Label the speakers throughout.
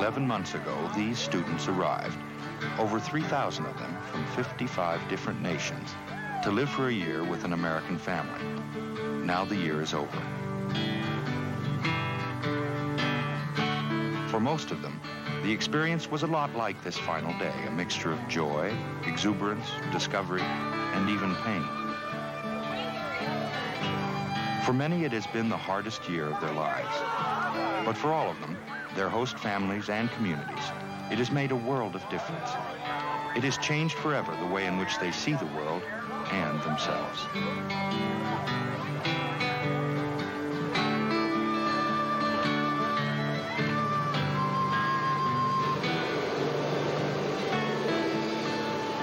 Speaker 1: 11 months ago, these students arrived, over 3,000 of them from 55 different nations, to live for a year with an American family. Now the year is over. For most of them, the experience was a lot like this final day, a mixture of joy, exuberance, discovery, and even pain. For many, it has been the hardest year of their lives. But for all of them, their host families and communities, it has made a world of difference. It has changed forever the way in which they see the world and themselves.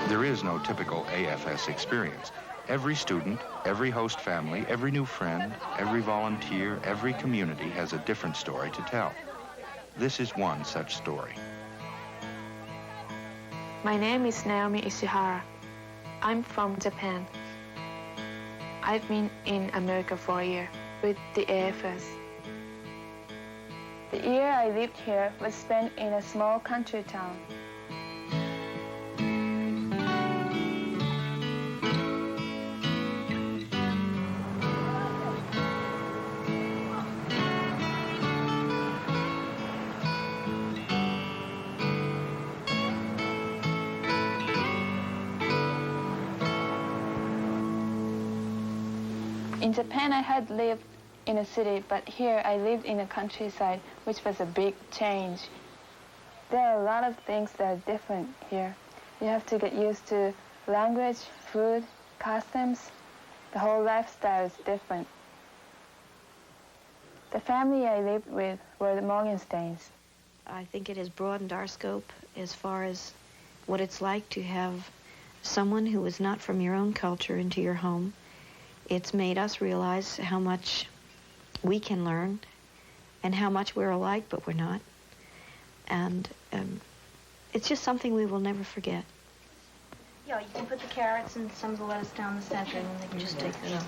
Speaker 1: There is no typical AFS experience. Every student, every host family, every new friend, every volunteer, every community has a different story to tell. This is one such story.
Speaker 2: My name is Naomi Ishihara. I'm from Japan. I've been in America for a year with the AFS. The year I lived here was spent in a small country town. In Japan, I had lived in a city, but here I lived in a countryside, which was a big change. There are a lot of things that are different here. You have to get used to language, food, customs. The whole lifestyle is different. The family I lived with were the Morgansteins.
Speaker 3: I think it has broadened our scope as far as what it's like to have someone who is not from your own culture into your home. It's made us realize how much we can learn and how much we're alike, but we're not. And it's just something we will never forget.
Speaker 4: Yeah, you can put the carrots and some of the lettuce down the center, and then they can just take that out.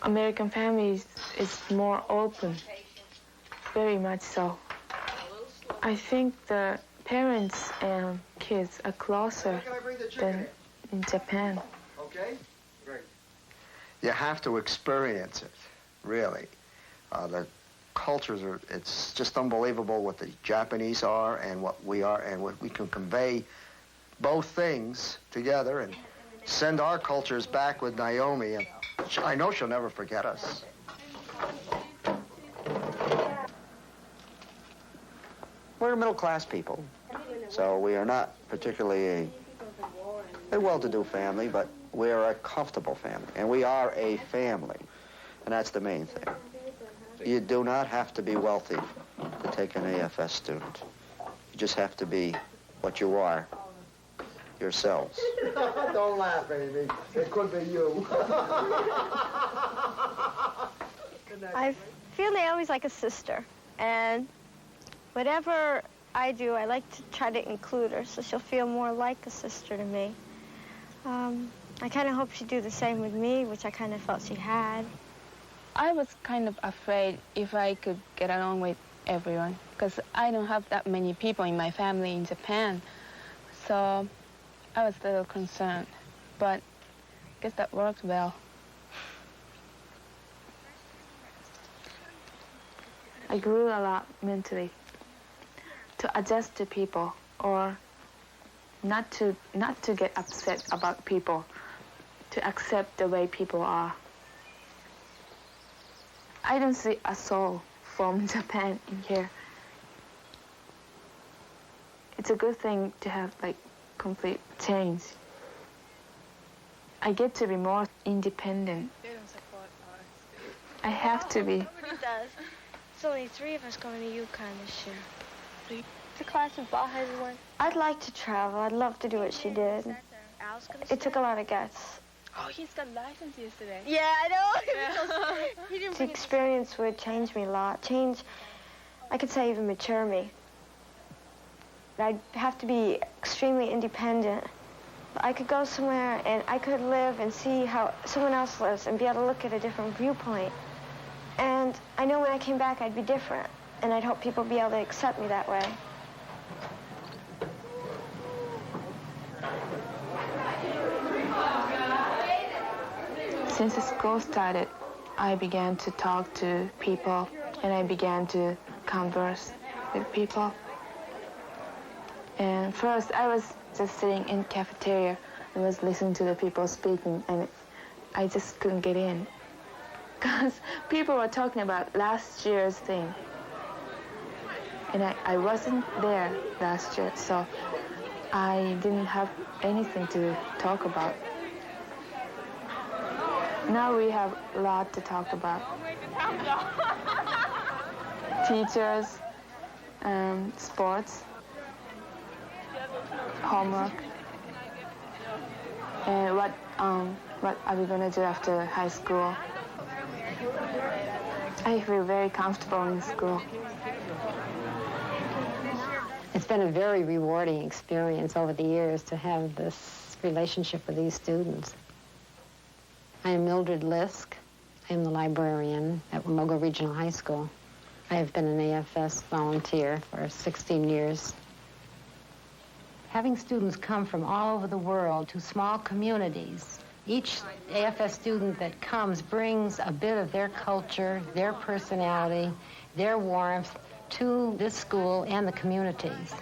Speaker 2: American families is more open, very much so. I think the parents and kids are closer than in Japan.
Speaker 5: Okay? Great. You have to experience it, really. The cultures are, it's just unbelievable what the Japanese are and what we are, and what we can convey both things together and send our cultures back with Naomi, and I know she'll never forget us. We're middle-class people, so we are not particularly a well-to-do family, but we are a comfortable family, and we are a family, and that's the main thing. You do not have to be wealthy to take an AFS student. You just have to be what you are, yourselves.
Speaker 6: Don't laugh, baby. It could be you.
Speaker 7: I feel Naomi's like a sister, and whatever I do, I like to try to include her so she'll feel more like a sister to me. I kind of hope she'd do the same with me, which I kind of felt she had.
Speaker 2: I was kind of afraid if I could get along with everyone, because I don't have that many people in my family in Japan. So I was a little concerned, but I guess that worked well. I grew a lot mentally to adjust to people, or not to get upset about people, to accept the way people are. I don't see a soul from Japan in here. It's a good thing to have like complete change. I get to be more independent.
Speaker 7: They don't support us.
Speaker 2: I have to be.
Speaker 7: Nobody does. There's only 3 of us going to UConn this year. 3. The class of Baja one. I'd like to travel. I'd love to do what she did. It took a lot of guts.
Speaker 2: Oh, he's got license yesterday.
Speaker 7: Yeah, I know.
Speaker 2: Yeah.
Speaker 7: The experience would change me a lot. I could say even mature me. I'd have to be extremely independent. I could go somewhere and I could live and see how someone else lives and be able to look at a different viewpoint. And I know when I came back, I'd be different. and I'd hope people be able to accept me that way.
Speaker 2: Since the school started, I began to talk to people, and I began to converse with people. And first, I was just sitting in cafeteria and was listening to the people speaking, and I just couldn't get in. Because people were talking about last year's thing. And I wasn't there last year, so I didn't have anything to talk about. Now we have a lot to talk about. Teachers, sports, homework, and what are we going to do after high school. I feel very comfortable in school.
Speaker 8: It's been a very rewarding experience over the years to have this relationship with these students. I am Mildred Lisk. I am the librarian at Wamogo Regional High School. I have been an AFS volunteer for 16 years. Having students come from all over the world to small communities, each AFS student that comes brings a bit of their culture, their personality, their warmth to this school and the communities.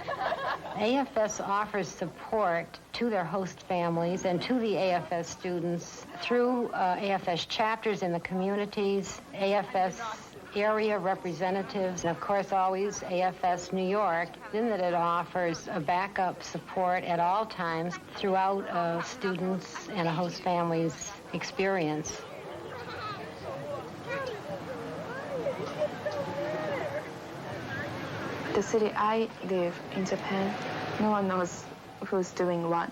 Speaker 8: AFS offers support to their host families and to the AFS students through AFS chapters in the communities, AFS area representatives, and of course always AFS New York, in that it offers a backup support at all times throughout a student's and a host family's experience.
Speaker 2: The city I live in Japan, no one knows who's doing what.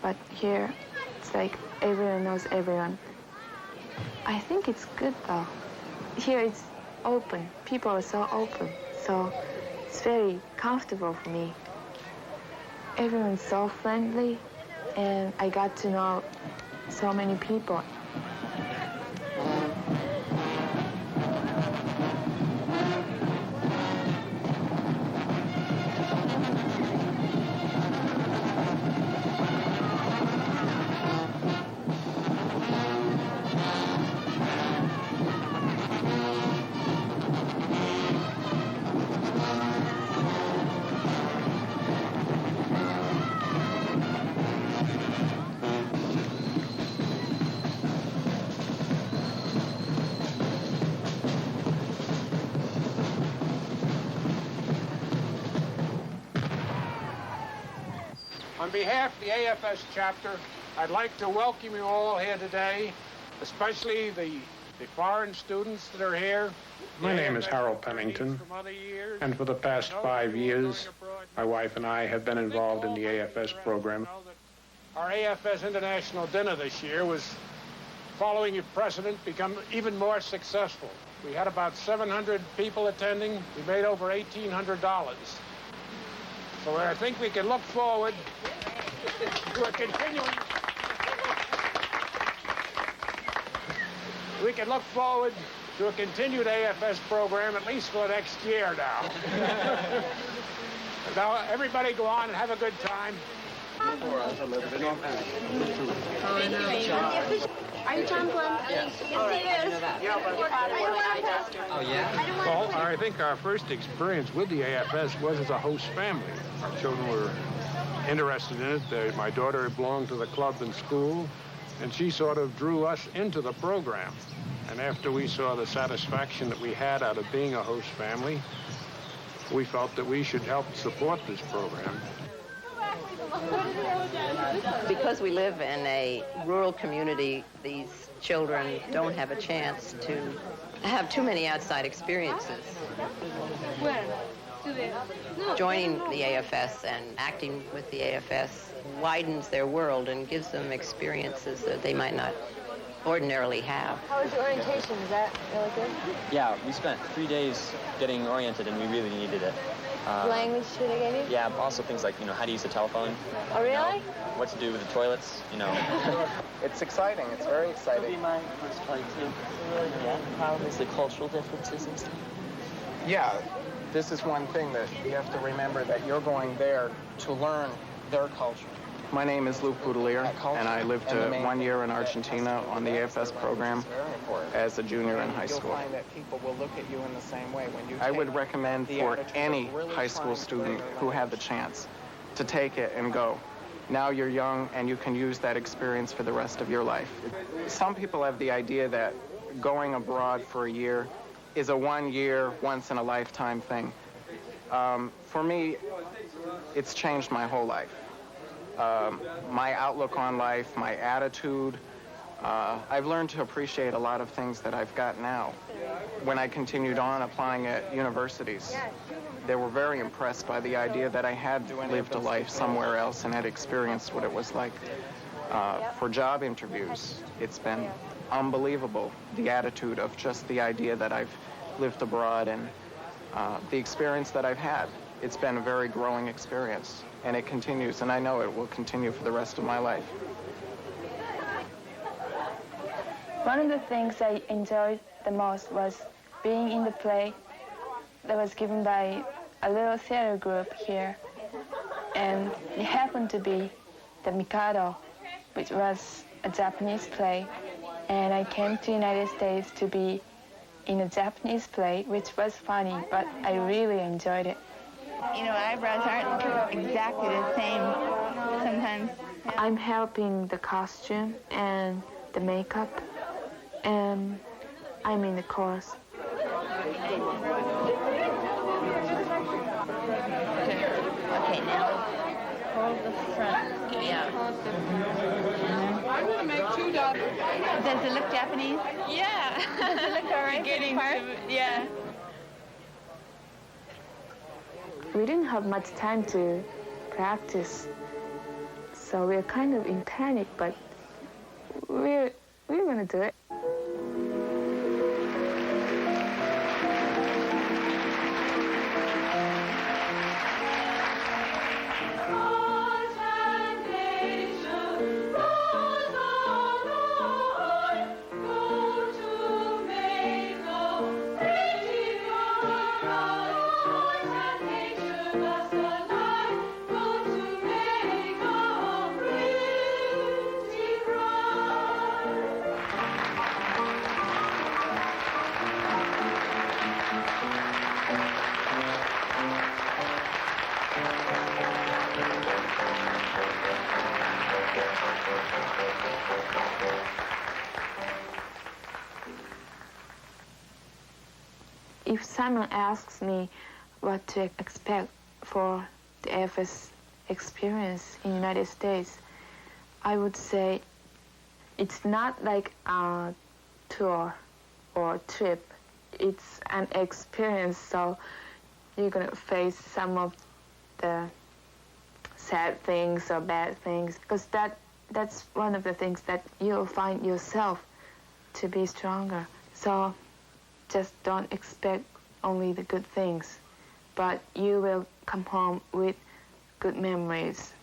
Speaker 2: But here, it's like everyone knows everyone. I think it's good though. Here it's open. People are so open. So it's very comfortable for me. Everyone's so friendly, and I got to know so many people.
Speaker 9: On behalf of the AFS chapter, I'd like to welcome you all here today, especially the foreign students that are here.
Speaker 10: My name is Harold Pennington, and for the past 5 years, my wife and I have been involved in the AFS program.
Speaker 9: Our AFS International Dinner this year was, following a precedent, become even more successful. We had about 700 people attending. We made over $1,800. So I think we can look forward to a continuing... We can look forward to a continued AFS program at least for the next year now. Now, everybody go on and have a good time.
Speaker 7: Are you John Blum?
Speaker 11: Yes.
Speaker 7: Oh,
Speaker 11: yeah?
Speaker 9: Well, I think our first experience with the AFS was as a host family. Our children were interested in it. My daughter belonged to the club in school, and she sort of drew us into the program. And after we saw the satisfaction that we had out of being a host family, we felt that we should help support this program.
Speaker 11: Because we live in a rural community, these children don't have a chance to have too many outside experiences. Joining the AFS and acting with the AFS widens their world and gives them experiences that they might not ordinarily have.
Speaker 7: How was your orientation? Is that really good?
Speaker 12: Yeah, we spent 3 days getting oriented, and we really needed it.
Speaker 7: Language too they gave you?
Speaker 12: Yeah, also things like, how to use the telephone.
Speaker 7: Oh, really?
Speaker 12: What to do with the toilets,
Speaker 6: It's exciting. It's very exciting.
Speaker 13: It'll be my first flight, too. Yeah, the problem is the cultural differences and stuff.
Speaker 6: Yeah, this is one thing that you have to remember, that you're going there to learn their culture.
Speaker 13: My name is Lou Poudelier, and I lived 1 year in Argentina on the AFS program as a junior in high school.
Speaker 6: You'll find that people will look at you in the same way when you
Speaker 13: I would recommend for any high school student who had the chance to take it and go. Now you're young and you can use that experience for the rest of your life. Some people have the idea that going abroad for a year is a 1 year, once in a lifetime thing. For me, it's changed my whole life. My outlook on life, my attitude. I've learned to appreciate a lot of things that I've got now. When I continued on applying at universities, they were very impressed by the idea that I had lived a life somewhere else and had experienced what it was like. For job interviews, it's been unbelievable, the attitude of just the idea that I've lived abroad and the experience that I've had. It's been a very growing experience, and it continues, and I know it will continue for the rest of my life.
Speaker 2: One of the things I enjoyed the most was being in the play that was given by a little theater group here. And it happened to be The Mikado, which was a Japanese play. And I came to the United States to be in a Japanese play, which was funny, but I really enjoyed it.
Speaker 14: You know, eyebrows aren't exactly the same sometimes.
Speaker 2: I'm helping the costume and the makeup, and I'm in the chorus.
Speaker 14: Okay, now hold the front. Yeah.
Speaker 15: I want to make 2 dollars.
Speaker 14: Does it look Japanese?
Speaker 15: Yeah.
Speaker 14: Does it look all right?
Speaker 15: Getting to, yeah.
Speaker 2: We didn't have much time to practice, so we're kind of in panic, but we're gonna do it. If someone asks me what to expect for the AFS experience in the United States, I would say it's not like a tour or trip. It's an experience, so you're gonna face some of the sad things or bad things, because that's one of the things that you'll find yourself to be stronger. So just don't expect only the good things, but you will come home with good memories.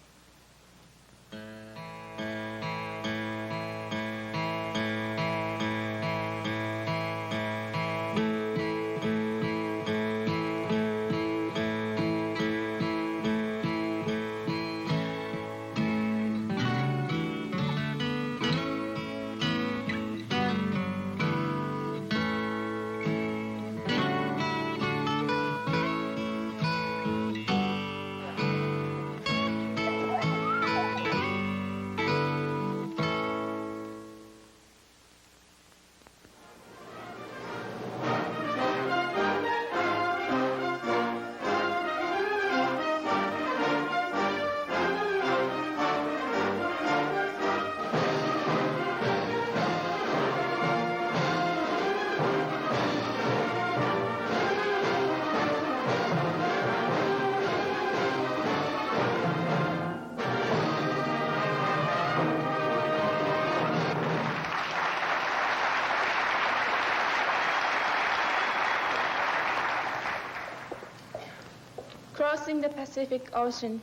Speaker 2: Crossing the Pacific Ocean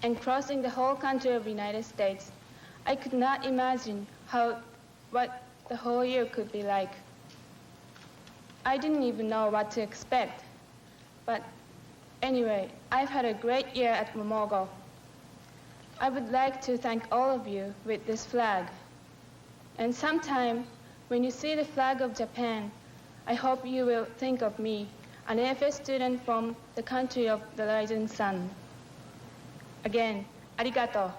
Speaker 2: and crossing the whole country of the United States, I could not imagine what the whole year could be like. I didn't even know what to expect. But anyway, I've had a great year at Momogo. I would like to thank all of you with this flag. And sometime, when you see the flag of Japan, I hope you will think of me, an AFS student from the country of the rising sun. Again, arigato.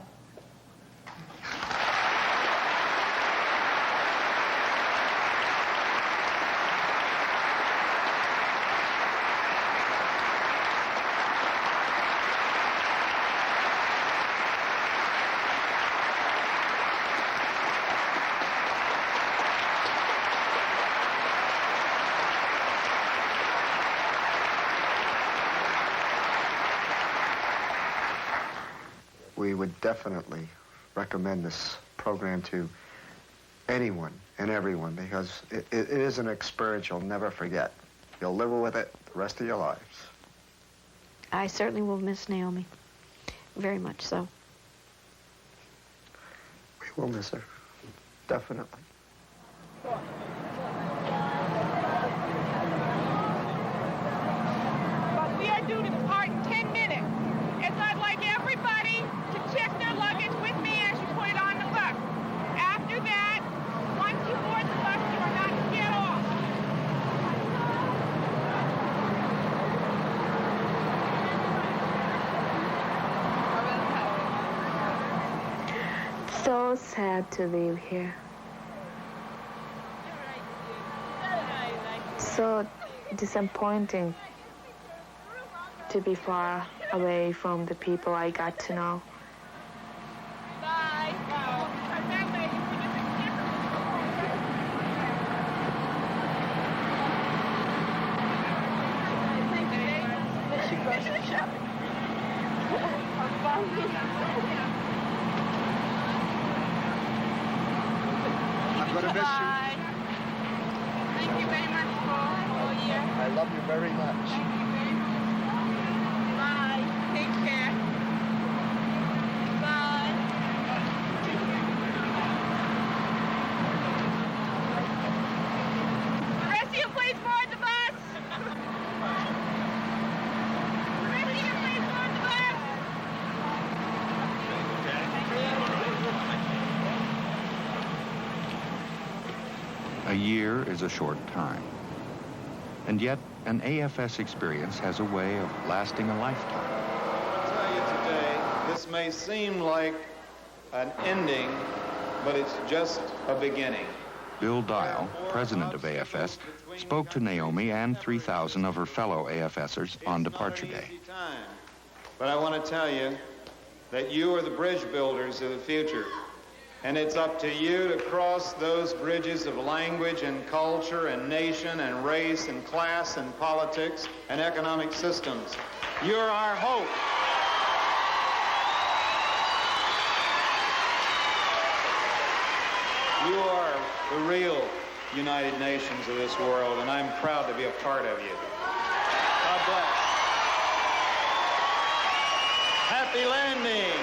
Speaker 5: We would definitely recommend this program to anyone and everyone because it is an experience you'll never forget. You'll live with it the rest of your lives.
Speaker 3: I certainly will miss Naomi. Very much so.
Speaker 5: We will miss her. Definitely.
Speaker 15: But we are due to depart in 10 minutes. And so I'd like everybody to check their luggage with me as you put it on the bus. After that, once you board the bus, you are not to get off.
Speaker 2: So sad to leave here. So disappointing to be far away from the people I got to know.
Speaker 15: Bye.
Speaker 5: I'm going to miss you.
Speaker 15: Thank you very much for all year.
Speaker 5: I love you very much.
Speaker 15: Thank you very much. Bye. Take care. Bye. The rest of you please board the bus. The rest of you please board the bus.
Speaker 1: A year is a short time. And yet, an AFS experience has a way of lasting a lifetime.
Speaker 16: I'll tell you today, this may seem like an ending, but it's just a beginning.
Speaker 1: Bill Dial, president of AFS, spoke to Naomi and 3,000 of her fellow AFSers on departure day.
Speaker 16: But I want to tell you that you are the bridge builders of the future. And it's up to you to cross those bridges of language and culture and nation and race and class and politics and economic systems. You're our hope. You are the real United Nations of this world, and I'm proud to be a part of you. God bless. Happy landing.